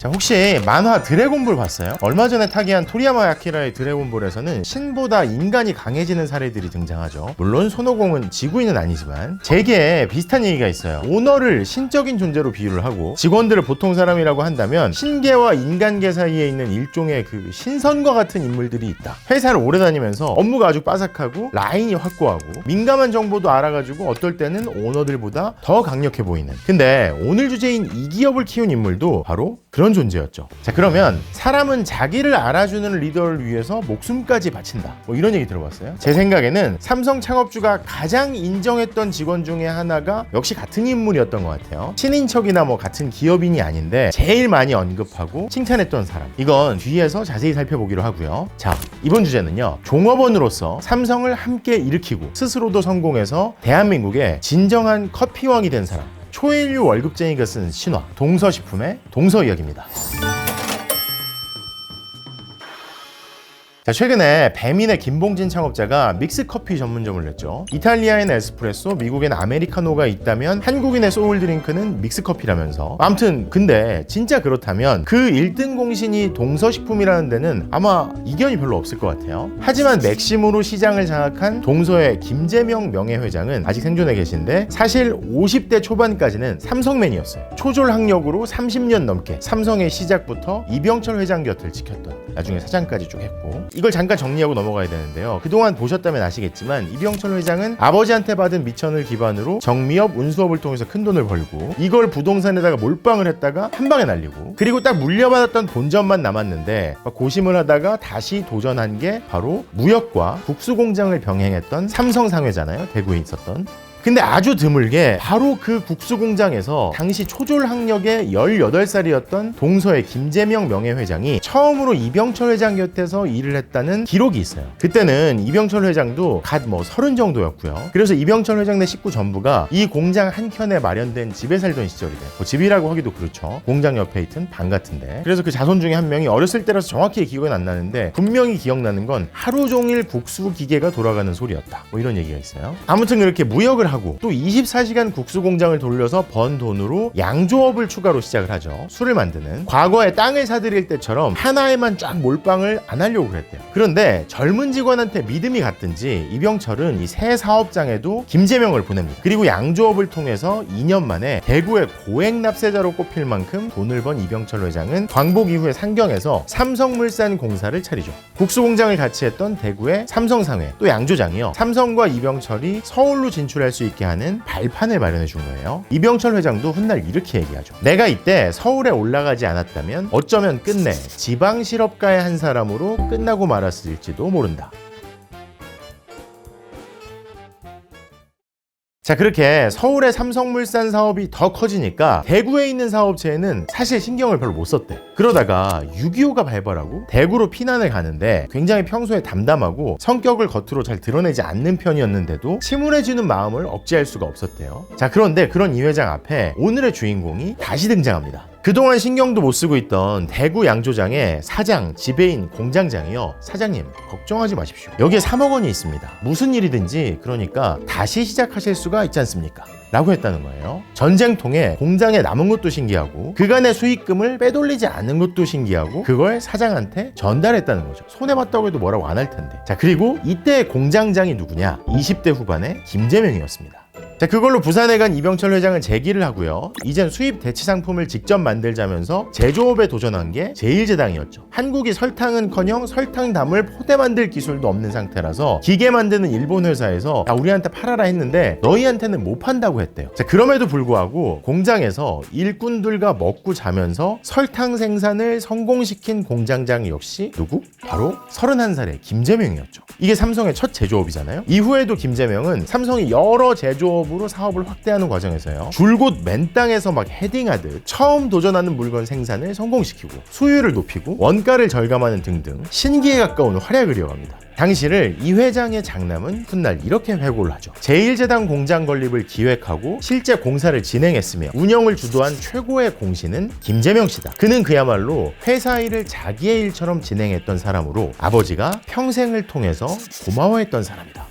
자, 혹시 만화 드래곤볼 봤어요? 얼마 전에 타기한 토리야마 아키라의 드래곤볼에서는 신보다 인간이 강해지는 사례들이 등장하죠. 물론 손오공은 지구인은 아니지만 제게 비슷한 얘기가 있어요. 오너를 신적인 존재로 비유를 하고 직원들을 보통 사람이라고 한다면 신계와 인간계 사이에 있는 일종의 그 신선과 같은 인물들이 있다. 회사를 오래 다니면서 업무가 아주 빠삭하고 라인이 확고하고 민감한 정보도 알아가지고 어떨 때는 오너들보다 더 강력해 보이는, 근데 오늘 주제인 이 기업을 키운 인물도 바로 그런 존재였죠. 자, 그러면 사람은 자기를 알아주는 리더를 위해서 목숨까지 바친다, 뭐 이런 얘기 들어봤어요? 제 생각에는 삼성 창업주가 가장 인정했던 직원 중에 하나가 역시 같은 인물이었던 것 같아요. 친인척이나 뭐 같은 기업인이 아닌데 제일 많이 언급하고 칭찬했던 사람, 이건 뒤에서 자세히 살펴보기로 하고요. 자, 이번 주제는요, 종업원으로서 삼성을 함께 일으키고 스스로도 성공해서 대한민국의 진정한 커피왕이 된 사람, 초일류 월급쟁이가 쓴 신화 동서식품의 동서 이야기입니다. 자, 최근에 배민의 김봉진 창업자가 믹스커피 전문점을 냈죠. 이탈리아엔 에스프레소, 미국엔 아메리카노가 있다면 한국인의 소울드링크는 믹스커피라면서. 아무튼 근데 진짜 그렇다면 그 1등 공신이 동서식품이라는 데는 아마 이견이 별로 없을 것 같아요. 하지만 맥심으로 시장을 장악한 동서의 김재명 명예회장은 아직 생존해 계신데 사실 50대 초반까지는 삼성맨이었어요. 초졸학력으로 30년 넘게 삼성의 시작부터 이병철 회장 곁을 지켰던, 나중에 사장까지 쭉 했고. 이걸 잠깐 정리하고 넘어가야 되는데요. 그동안 보셨다면 아시겠지만 이병철 회장은 아버지한테 받은 미천을 기반으로 정미업, 운수업을 통해서 큰 돈을 벌고 이걸 부동산에다가 몰빵을 했다가 한 방에 날리고, 그리고 딱 물려받았던 본점만 남았는데 고심을 하다가 다시 도전한 게 바로 무역과 국수공장을 병행했던 삼성상회잖아요. 대구에 있었던. 근데 아주 드물게 바로 그 국수공장에서 당시 초졸학력의 18살이었던 동서의 김재명 명예회장이 처음으로 이병철 회장 곁에서 일을 했다는 기록이 있어요. 그때는 이병철 회장도 갓 30 정도였고요. 그래서 이병철 회장 네 식구 전부가 이 공장 한켠에 마련된 집에 살던 시절이래. 집이라고 하기도 그렇죠. 공장 옆에 있던 방 같은데. 그래서 그 자손 중에 한 명이 어렸을 때라서 정확히 기억은 안 나는데 분명히 기억나는 건 하루 종일 국수 기계가 돌아가는 소리였다, 뭐 이런 얘기가 있어요. 아무튼 그렇게 무역을 하고 또 24시간 국수 공장을 돌려서 번 돈으로 양조업을 추가로 시작을 하죠. 술을 만드는. 과거에 땅을 사들일 때처럼 하나에만 쫙 몰빵을 안 하려고 그랬대요. 그런데 젊은 직원한테 믿음이 갔든지 이병철은 이 새 사업장에도 김재명을 보냅니다. 그리고 양조업을 통해서 2년 만에 대구의 고액 납세자로 꼽힐 만큼 돈을 번 이병철 회장은 광복 이후에 상경에서 삼성물산 공사를 차리죠. 국수 공장을 같이 했던 대구의 삼성상회, 또 양조장이요, 삼성과 이병철이 서울로 진출할 수 있게 하는 발판을 마련해 준 거예요. 이병철 회장도 훗날 이렇게 얘기하죠. 내가 이때 서울에 올라가지 않았다면 어쩌면 끝내 지방 실업가의 한 사람으로 끝나고 말았을지도 모른다. 자, 그렇게 서울의 삼성물산 사업이 더 커지니까 대구에 있는 사업체에는 사실 신경을 별로 못 썼대. 그러다가 6.25가 발발하고 대구로 피난을 가는데 굉장히 평소에 담담하고 성격을 겉으로 잘 드러내지 않는 편이었는데도 침울해지는 마음을 억제할 수가 없었대요. 자, 그런데 그런 이 회장 앞에 오늘의 주인공이 다시 등장합니다. 그동안 신경도 못 쓰고 있던 대구 양조장의 사장, 지배인, 공장장이요, 사장님 걱정하지 마십시오. 여기에 3억 원이 있습니다. 무슨 일이든지 그러니까 다시 시작하실 수가 있지 않습니까? 라고 했다는 거예요. 전쟁통에 공장에 남은 것도 신기하고 그간의 수익금을 빼돌리지 않은 것도 신기하고 그걸 사장한테 전달했다는 거죠. 손해봤다고 해도 뭐라고 안 할 텐데. 자, 그리고 이때 공장장이 누구냐? 20대 후반의 김재명이었습니다. 자, 그걸로 부산에 간 이병철 회장은 재기를 하고요. 이젠 수입 대체 상품을 직접 만들자면서 제조업에 도전한 게 제일제당이었죠. 한국이 설탕은커녕 설탕담을 포대 만들 기술도 없는 상태라서 기계 만드는 일본 회사에서 우리한테 팔아라 했는데 너희한테는 못 판다고 했대요. 자, 그럼에도 불구하고 공장에서 일꾼들과 먹고 자면서 설탕 생산을 성공시킨 공장장 역시 누구? 바로 31살의 김재명이었죠. 이게 삼성의 첫 제조업이잖아요. 이후에도 김재명은 삼성이 여러 제조업으로 사업을 확대하는 과정에서요, 줄곧 맨 땅에서 막 헤딩하듯 처음 도전하는 물건 생산을 성공시키고 수율을 높이고 원가를 절감하는 등등 신기에 가까운 활약을 이어갑니다. 당시를 이 회장의 장남은 훗날 이렇게 회고를 하죠. 제1제당 공장 건립을 기획하고 실제 공사를 진행했으며 운영을 주도한 최고의 공신은 김재명 씨다. 그는 그야말로 회사 일을 자기의 일처럼 진행했던 사람으로 아버지가 평생을 통해서 고마워했던 사람이다.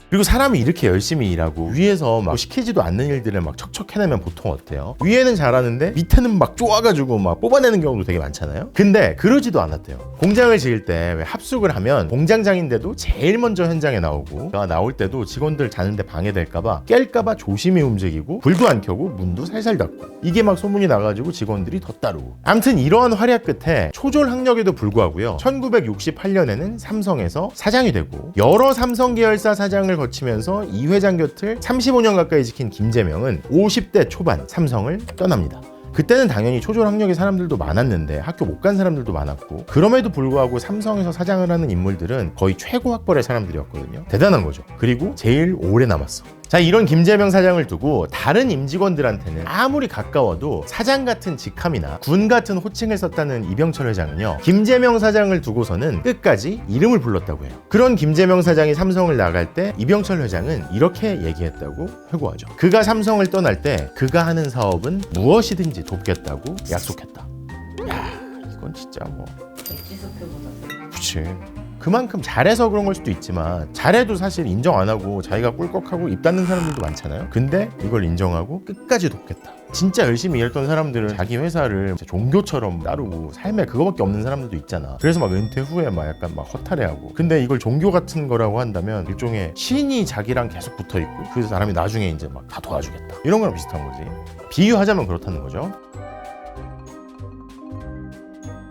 그리고 사람이 이렇게 열심히 일하고 위에서 막 시키지도 않는 일들을 막 척척 해내면 보통 어때요? 위에는 잘하는데 밑에는 막 쪼아가지고 막 뽑아내는 경우도 되게 많잖아요. 근데 그러지도 않았대요. 공장을 지을 때 왜 합숙을 하면 공장장인데도 제일 먼저 현장에 나오고 나올 때도 직원들 자는데 방해될까봐 깰까봐 조심히 움직이고 불도 안 켜고 문도 살살 닫고 이게 막 소문이 나가지고 직원들이 더 따르고 암튼 이러한 활약 끝에 초졸 학력에도 불구하고요 1968년에는 삼성에서 사장이 되고 여러 삼성 계열사 사장을 거치면서 이 회장 곁을 35년 가까이 지킨 김재명은 50대 초반 삼성을 떠납니다. 그때는 당연히 초졸 학력의 사람들도 많았는데 학교 못 간 사람들도 많았고 그럼에도 불구하고 삼성에서 사장을 하는 인물들은 거의 최고 학벌의 사람들이었거든요. 대단한 거죠. 그리고 제일 오래 남았어. 자, 이런 김재명 사장을 두고 다른 임직원들한테는 아무리 가까워도 사장 같은 직함이나 군 같은 호칭을 썼다는 이병철 회장은요 김재명 사장을 두고서는 끝까지 이름을 불렀다고 해요. 그런 김재명 사장이 삼성을 나갈 때 이병철 회장은 이렇게 얘기했다고 회고하죠. 그가 삼성을 떠날 때 그가 하는 사업은 무엇이든지 돕겠다고 약속했다. 야, 이건 진짜 뭐 그치. 그만큼 잘해서 그런 걸 수도 있지만 잘해도 사실 인정 안 하고 자기가 꿀꺽하고 입 닫는 사람들도 많잖아요. 근데 이걸 인정하고 끝까지 돕겠다. 진짜 열심히 일했던 사람들은 자기 회사를 진짜 종교처럼 따르고 삶에 그거밖에 없는 사람들도 있잖아. 그래서 막 은퇴 후에 막 약간 막 허탈해하고. 근데 이걸 종교 같은 거라고 한다면 일종의 신이 자기랑 계속 붙어있고 그 사람이 나중에 이제 막 다 도와주겠다. 이런 거랑 비슷한 거지. 비유하자면 그렇다는 거죠.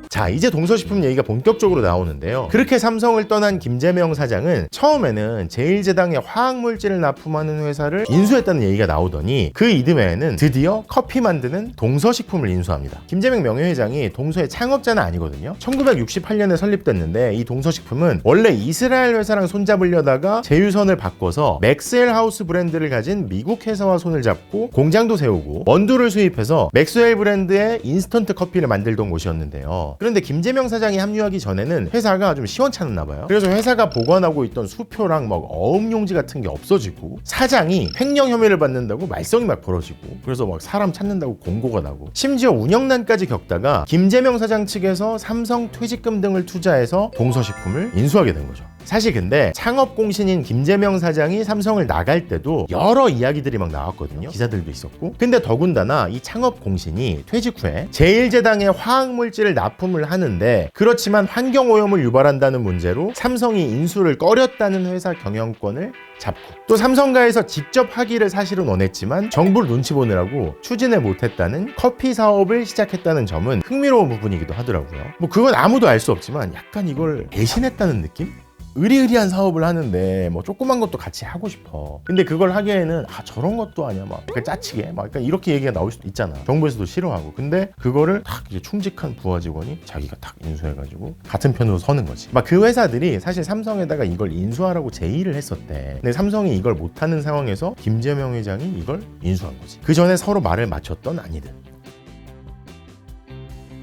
자, 이제 동서식품 얘기가 본격적으로 나오는데요. 그렇게 삼성을 떠난 김재명 사장은 처음에는 제일제당에 화학물질을 납품하는 회사를 인수했다는 얘기가 나오더니 그 이듬해에는 드디어 커피 만드는 동서식품을 인수합니다. 김재명 명예회장이 동서의 창업자는 아니거든요. 1968년에 설립됐는데 이 동서식품은 원래 이스라엘 회사랑 손잡으려다가 제휴선을 바꿔서 맥스웰 하우스 브랜드를 가진 미국 회사와 손을 잡고 공장도 세우고 원두를 수입해서 맥스웰 브랜드의 인스턴트 커피를 만들던 곳이었는데요. 그런데 김재명 사장이 합류하기 전에는 회사가 좀 시원찮았나 봐요. 그래서 회사가 보관하고 있던 수표랑 막 어음용지 같은 게 없어지고 사장이 횡령 혐의를 받는다고 말썽이 막 벌어지고 그래서 막 사람 찾는다고 공고가 나고 심지어 운영난까지 겪다가 김재명 사장 측에서 삼성 퇴직금 등을 투자해서 동서식품을 인수하게 된 거죠. 사실 근데 창업 공신인 김재명 사장이 삼성을 나갈 때도 여러 이야기들이 막 나왔거든요. 기사들도 있었고. 근데 더군다나 이 창업 공신이 퇴직 후에 제일제당에 화학물질을 납품을 하는데 그렇지만 환경오염을 유발한다는 문제로 삼성이 인수를 꺼렸다는 회사 경영권을 잡고 또 삼성가에서 직접 하기를 사실은 원했지만 정부를 눈치 보느라고 추진을 못했다는 커피 사업을 시작했다는 점은 흥미로운 부분이기도 하더라고요. 뭐 그건 아무도 알 수 없지만 약간 이걸 배신했다는 느낌? 의리의리한 사업을 하는데 뭐 조그만 것도 같이 하고 싶어. 근데 그걸 하기에는 저런 것도 아니야 막 짜치게 막 이렇게 얘기가 나올 수도 있잖아. 정부에서도 싫어하고. 근데 그거를 딱 이제 충직한 부하 직원이 자기가 딱 인수해가지고 같은 편으로 서는 거지. 막 그 회사들이 사실 삼성에다가 이걸 인수하라고 제의를 했었대. 근데 삼성이 이걸 못하는 상황에서 김재명 회장이 이걸 인수한 거지. 그 전에 서로 말을 맞췄던 아니들.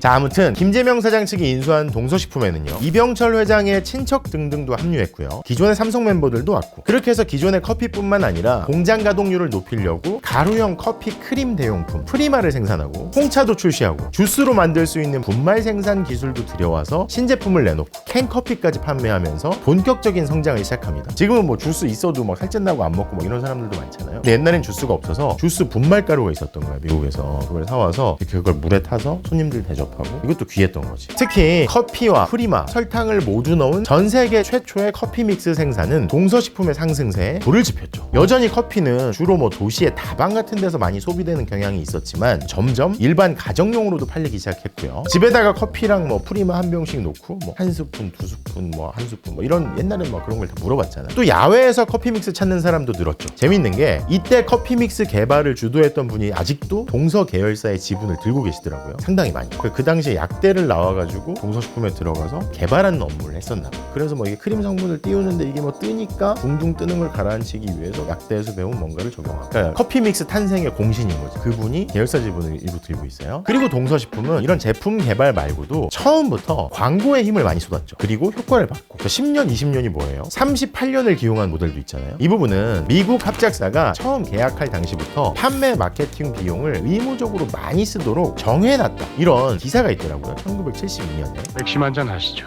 자, 아무튼 김재명 사장 측이 인수한 동서식품에는요 이병철 회장의 친척 등등도 합류했고요. 기존의 삼성 멤버들도 왔고 그렇게 해서 기존의 커피뿐만 아니라 공장 가동률을 높이려고 가루형 커피 크림 대용품 프리마를 생산하고 홍차도 출시하고 주스로 만들 수 있는 분말 생산 기술도 들여와서 신제품을 내놓고 캔커피까지 판매하면서 본격적인 성장을 시작합니다. 지금은 뭐 주스 있어도 막 살찐다고 안 먹고 막 이런 사람들도 많잖아요. 근데 옛날엔 주스가 없어서 주스 분말 가루가 있었던 거야. 미국에서 그걸 사와서 그걸 물에 타서 손님들 대접 이것도 귀했던 거지. 특히 커피와 프리마, 설탕을 모두 넣은 전 세계 최초의 커피 믹스 생산은 동서식품의 상승세에 불을 지폈죠. 여전히 커피는 주로 뭐 도시의 다방 같은 데서 많이 소비되는 경향이 있었지만 점점 일반 가정용으로도 팔리기 시작했고요. 집에다가 커피랑 뭐 프리마 한 병씩 놓고 뭐 한 스푼, 두 스푼, 뭐 한 스푼 뭐 이런 옛날엔 막 그런 걸 다 물어봤잖아. 또 야외에서 커피 믹스 찾는 사람도 늘었죠. 재밌는 게 이때 커피 믹스 개발을 주도했던 분이 아직도 동서 계열사의 지분을 들고 계시더라고요. 상당히 많이. 그 당시에 약대를 나와가지고 동서식품에 들어가서 개발하는 업무를 했었나 봐. 그래서 뭐 이게 크림 성분을 띄우는데 이게 뭐 뜨니까 둥둥 뜨는 걸 가라앉히기 위해서 약대에서 배운 뭔가를 적용하고 그러니까 커피 믹스 탄생의 공신인 거지. 그분이 계열사 지분을 일부 들고 있어요. 그리고 동서식품은 이런 제품 개발 말고도 처음부터 광고에 힘을 많이 쏟았죠. 그리고 효과를 봤고 10년, 20년이 뭐예요? 38년을 기용한 모델도 있잖아요. 이 부분은 미국 합작사가 처음 계약할 당시부터 판매 마케팅 비용을 의무적으로 많이 쓰도록 정해놨다. 이런 기사가 있더라고요. 1972년에. 맥심 한잔 하시죠.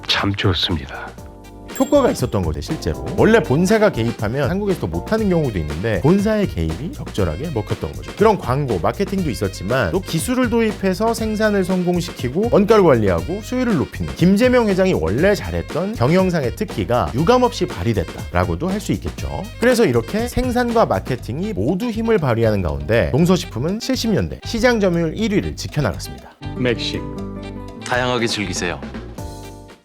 참 좋습니다. 효과가 있었던 거죠. 실제로 원래 본사가 개입하면 한국에서 못하는 경우도 있는데 본사의 개입이 적절하게 먹혔던 거죠. 그런 광고, 마케팅도 있었지만 또 기술을 도입해서 생산을 성공시키고 원가를 관리하고 수율을 높이는 김재명 회장이 원래 잘했던 경영상의 특기가 유감없이 발휘됐다라고도 할 수 있겠죠. 그래서 이렇게 생산과 마케팅이 모두 힘을 발휘하는 가운데 동서식품은 70년대 시장 점유율 1위를 지켜나갔습니다. 맥심 다양하게 즐기세요.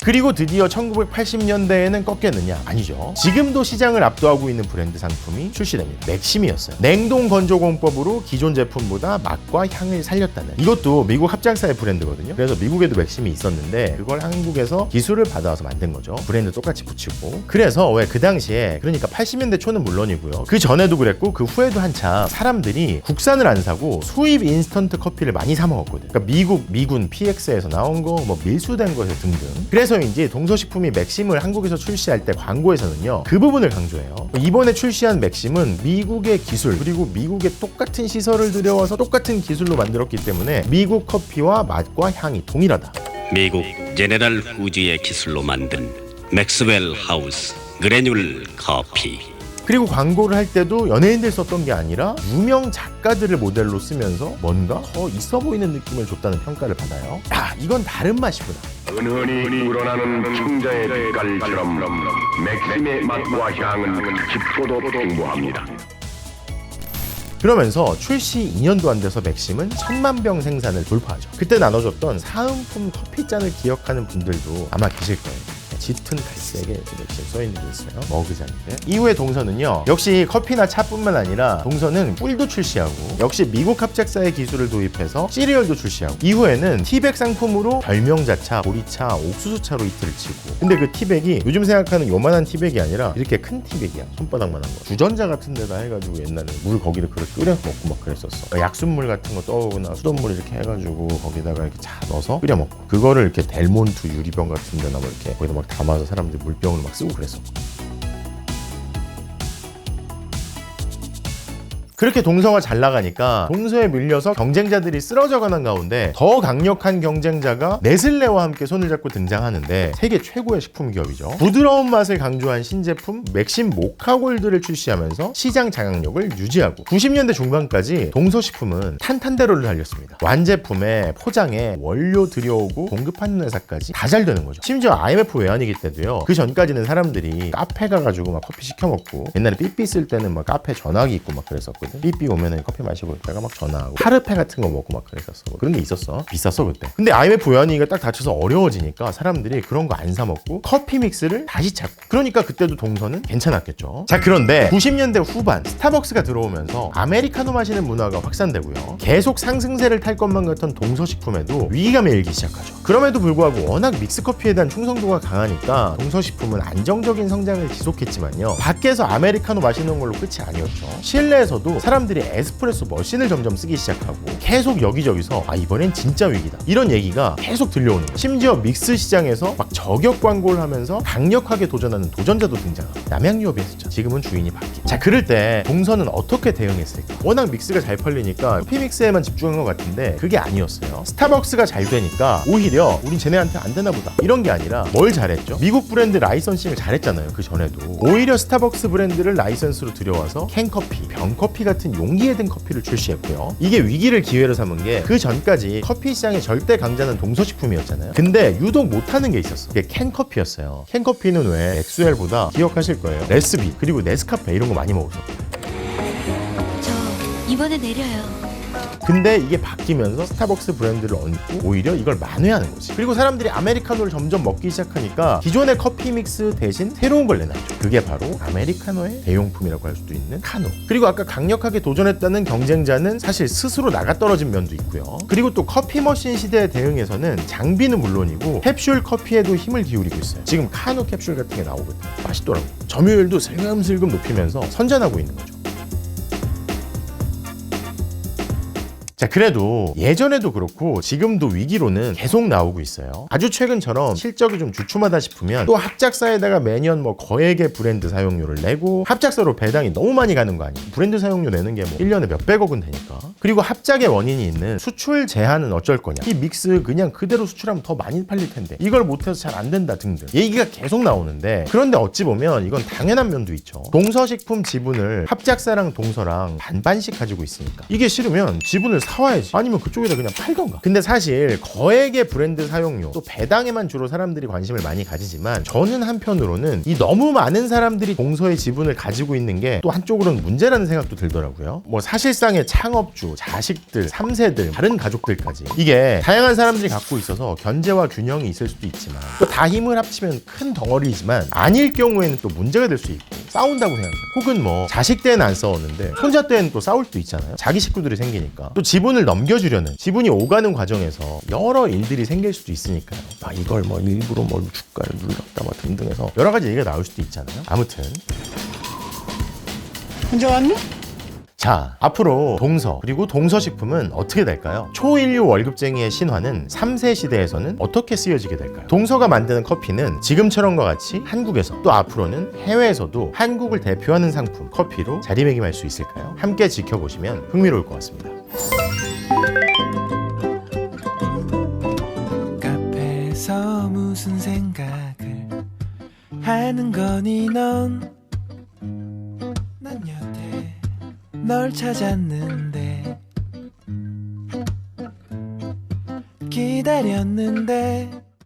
그리고 드디어 1980년대에는 꺾였느냐? 아니죠. 지금도 시장을 압도하고 있는 브랜드 상품이 출시됩니다. 맥심이었어요. 냉동 건조 공법으로 기존 제품보다 맛과 향을 살렸다는, 이것도 미국 합작사의 브랜드거든요. 그래서 미국에도 맥심이 있었는데 그걸 한국에서 기술을 받아와서 만든 거죠. 브랜드 똑같이 붙이고. 그래서 왜 그 당시에, 그러니까 80년대 초는 물론이고요, 그 전에도 그랬고 그 후에도 한참 사람들이 국산을 안 사고 수입 인스턴트 커피를 많이 사 먹었거든. 그러니까 미국 미군 PX에서 나온 거, 뭐 밀수된 거에서 등등. 그래서인지 동서식품이 맥심을 한국에서 출시할 때 광고에서는요 그 부분을 강조해요. 이번에 출시한 맥심은 미국의 기술 그리고 미국의 똑같은 시설을 들여와서 똑같은 기술로 만들었기 때문에 미국 커피와 맛과 향이 동일하다. 미국 제네럴 후지의 기술로 만든 맥스웰 하우스 그래듈 커피. 그리고 광고를 할 때도 연예인들 썼던 게 아니라 유명 작가들을 모델로 쓰면서 뭔가 더 있어 보이는 느낌을 줬다는 평가를 받아요. 야, 이건 다른 맛이구나. 은은히 우러나는 충자의 빛깔처럼 맥심의 맛과 향은 깊고도 풍부합니다. 그러면서 출시 2년도 안 돼서 맥심은 1000만 병 생산을 돌파하죠. 그때 나눠줬던 사은품 커피잔을 기억하는 분들도 아마 계실 거예요. 짙은 갈색에 맥심 써있는 게 있어요. 머그잔인데. 이후에 동서는요 역시 커피나 차뿐만 아니라 동서는 꿀도 출시하고, 역시 미국 합작사의 기술을 도입해서 시리얼도 출시하고, 이후에는 티백 상품으로 별명자차, 보리차, 옥수수차로 히트를 치고. 근데 그 티백이 요즘 생각하는 요만한 티백이 아니라 이렇게 큰 티백이야. 손바닥만한 거. 주전자 같은 데다 해가지고 옛날에 물 거기를 그렇게 끓여서 먹고 막 그랬었어. 약순물 같은 거 떠오거나 수돗물 이렇게 해가지고 거기다가 이렇게 자 넣어서 끓여 먹고, 그거를 이렇게 델몬트 유리병 같은 데나 뭐 이렇게 거기다 막 담아서 사람들이 물병으로 막 쓰고 그랬었고. 그렇게 동서가 잘 나가니까 동서에 밀려서 경쟁자들이 쓰러져가는 가운데 더 강력한 경쟁자가 네슬레와 함께 손을 잡고 등장하는데 세계 최고의 식품 기업이죠. 부드러운 맛을 강조한 신제품 맥심 모카골드를 출시하면서 시장 장악력을 유지하고 90년대 중반까지 동서식품은 탄탄대로를 달렸습니다. 완제품에 포장에 원료 들여오고 공급하는 회사까지 다 잘 되는 거죠. 심지어 IMF 외환위기 때도요, 그 전까지는 사람들이 카페 가가지고 막 커피 시켜 먹고, 옛날에 삐삐 쓸 때는 막 카페 전화기 있고 막 그랬었거든. 삐삐 오면은 커피 마시고 있다가 막 전화하고 파르페 같은 거 먹고 막 그랬었어. 뭐 그런 게 있었어. 비쌌어 그때. 근데 IMF 외환위기가 딱 닥쳐서 어려워지니까 사람들이 그런 거 안 사 먹고 커피 믹스를 다시 찾고, 그러니까 그때도 동서는 괜찮았겠죠. 자, 그런데 90년대 후반 스타벅스가 들어오면서 아메리카노 마시는 문화가 확산되고요, 계속 상승세를 탈 것만 같던 동서식품에도 위기감이 일기 시작하죠. 그럼에도 불구하고 워낙 믹스커피에 대한 충성도가 강하니까 동서식품은 안정적인 성장을 지속했지만요, 밖에서 아메리카노 마시는 걸로 끝이 아니었죠. 실내에서도 사람들이 에스프레소 머신을 점점 쓰기 시작하고, 계속 여기저기서 이번엔 진짜 위기다 이런 얘기가 계속 들려오는 거예요. 심지어 믹스 시장에서 막 저격 광고를 하면서 강력하게 도전하는 도전자도 등장하고, 남양유업이 했었죠. 지금은 주인이 바뀌고. 자, 그럴 때 동서는 어떻게 대응했을까? 워낙 믹스가 잘 팔리니까 커피 믹스에만 집중한 것 같은데 그게 아니었어요. 스타벅스가 잘 되니까 오히려 우린 쟤네한테 안 되나 보다 이런 게 아니라 뭘 잘했죠? 미국 브랜드 라이선싱을 잘했잖아요. 그 전에도 오히려 스타벅스 브랜드를 라이선스로 들여와서 캔커피, 병커피 같은 용기에 든 커피를 출시했고요. 이게 위기를 기회로 삼은 게, 그 전까지 커피 시장의 절대 강자는 동서식품이었잖아요. 근데 유독 못하는 게 있었어. 그게 캔커피였어요. 캔커피는 왜 맥스웰보다 기억하실 거예요, 레스비 그리고 네스카페 이런 거 많이 먹었었고. 저 이번에 내려요. 근데 이게 바뀌면서 스타벅스 브랜드를 얹고 오히려 이걸 만회하는 거지. 그리고 사람들이 아메리카노를 점점 먹기 시작하니까 기존의 커피 믹스 대신 새로운 걸 내놨죠. 그게 바로 아메리카노의 대용품이라고 할 수도 있는 카노. 그리고 아까 강력하게 도전했다는 경쟁자는 사실 스스로 나가떨어진 면도 있고요. 그리고 또 커피 머신 시대에 대응해서는 장비는 물론이고 캡슐 커피에도 힘을 기울이고 있어요. 지금 카노 캡슐 같은 게 나오거든요. 맛있더라고. 점유율도 슬금슬금 높이면서 선전하고 있는 거죠. 자, 그래도 예전에도 그렇고 지금도 위기로는 계속 나오고 있어요. 아주 최근처럼 실적이 좀 주춤하다 싶으면 또 합작사에다가 매년 뭐 거액의 브랜드 사용료를 내고, 합작사로 배당이 너무 많이 가는 거 아니에요. 브랜드 사용료 내는 게 뭐 1년에 몇백억은 되니까. 그리고 합작의 원인이 있는 수출 제한은 어쩔 거냐, 이 믹스 그냥 그대로 수출하면 더 많이 팔릴 텐데 이걸 못해서 잘 안 된다 등등 얘기가 계속 나오는데, 그런데 어찌 보면 이건 당연한 면도 있죠. 동서식품 지분을 합작사랑 동서랑 반반씩 가지고 있으니까 이게 싫으면 지분을 사와야지, 아니면 그쪽에다 그냥 팔던가. 근데 사실 거액의 브랜드 사용료 또 배당에만 주로 사람들이 관심을 많이 가지지만, 저는 한편으로는 이 너무 많은 사람들이 동서의 지분을 가지고 있는 게 또 한쪽으로는 문제라는 생각도 들더라고요. 뭐 사실상의 창업주, 자식들, 3세들, 다른 가족들까지 이게 다양한 사람들이 갖고 있어서 견제와 균형이 있을 수도 있지만, 또 다 힘을 합치면 큰 덩어리이지만 아닐 경우에는 또 문제가 될 수 있고 싸운다고 생각해요. 혹은 뭐 자식 때는 안 싸웠는데 손자 때는 또 싸울 수도 있잖아요. 자기 식구들이 생기니까. 또 지분을 넘겨주려는, 지분이 오가는 과정에서 여러 일들이 생길 수도 있으니까요. 아, 이걸 뭐 일부러 뭐 주가를 눌렀다 뭐 등등해서 여러 가지 얘기가 나올 수도 있잖아요. 아무튼 혼자 왔니? 자, 앞으로 동서 그리고 동서식품은 어떻게 될까요? 초인류 월급쟁이의 신화는 3세 시대에서는 어떻게 쓰여지게 될까요? 동서가 만드는 커피는 지금처럼과 같이 한국에서, 또 앞으로는 해외에서도 한국을 대표하는 상품 커피로 자리매김할 수 있을까요? 함께 지켜보시면 흥미로울 것 같습니다. 카페에서 무슨 생각을 하는 거니 넌? 난 여태 널 찾았는데 기다렸는데